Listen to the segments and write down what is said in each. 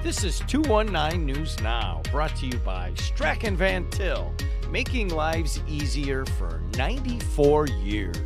This is 219 News Now, brought to you by Strachan Van Til, making lives easier for 94 years.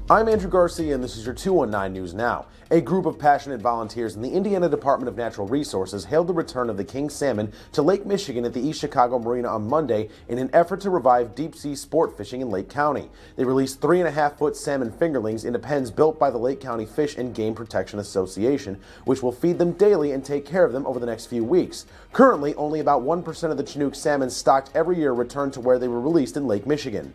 I'm Andrew Garcia, and this is your 219 News Now. A group of passionate volunteers in the Indiana Department of Natural Resources hailed the return of the king salmon to Lake Michigan at the East Chicago Marina on Monday in an effort to revive deep-sea sport fishing in Lake County. They released 3.5-foot salmon fingerlings into pens built by the Lake County Fish and Game Protection Association, which will feed them daily and take care of them over the next few weeks. Currently, only about 1% of the Chinook salmon stocked every year return to where they were released in Lake Michigan.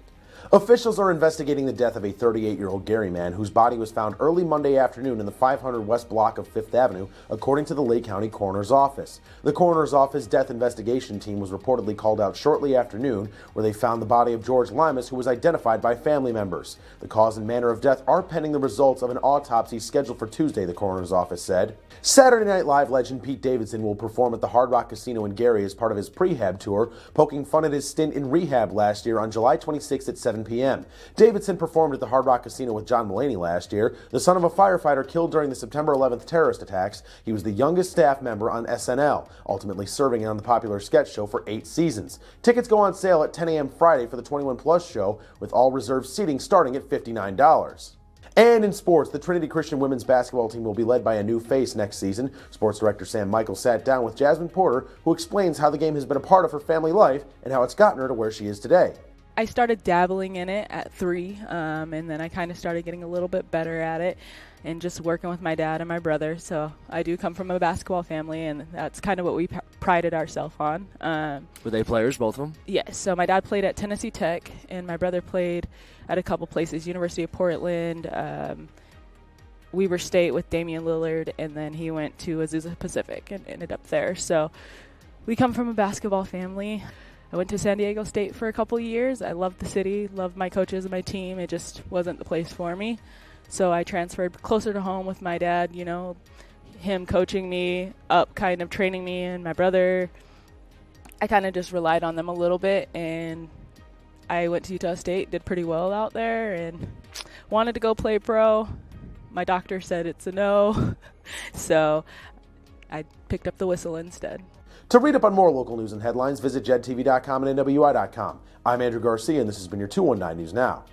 Officials are investigating the death of a 38-year-old Gary man whose body was found early Monday afternoon in the 500 West block of 5th Avenue, according to the Lake County Coroner's Office. The Coroner's Office death investigation team was reportedly called out shortly after noon, where they found the body of George Limas, who was identified by family members. The cause and manner of death are pending the results of an autopsy scheduled for Tuesday, the Coroner's Office said. Saturday Night Live legend Pete Davidson will perform at the Hard Rock Casino in Gary as part of his prehab tour, poking fun at his stint in rehab last year on July 26th at 7 p.m. Davidson performed at the Hard Rock Casino with John Mulaney last year, the son of a firefighter killed during the September 11th terrorist attacks. He was the youngest staff member on SNL, ultimately serving on the popular sketch show for 8 seasons. Tickets go on sale at 10 a.m. Friday for the 21 Plus show, with all reserved seating starting at $59. And in sports, the Trinity Christian women's basketball team will be led by a new face next season. Sports director Sam Michael sat down with Jasmine Porter, who explains how the game has been a part of her family life and how it's gotten her to where she is today. I started dabbling in it at 3, and then I kind of started getting a little bit better at it and just working with my dad and my brother. So I do come from a basketball family, and that's kind of what we prided ourselves on. Were they players, both of them? Yes. So my dad played at Tennessee Tech, and my brother played at a couple places, University of Portland, Weber State with Damian Lillard, and then he went to Azusa Pacific and ended up there. So we come from a basketball family. I went to San Diego State for a couple years. I loved the city, loved my coaches and my team. It just wasn't the place for me. So I transferred closer to home with my dad, you know, him coaching me up, kind of training me, and my brother. I kind of just relied on them a little bit, and I went to Utah State, did pretty well out there, and wanted to go play pro. My doctor said it's a no, so I picked up the whistle instead. To read up on more local news and headlines, visit JEDtv.com and NWI.com. I'm Andrew Garcia, and this has been your 219 News Now.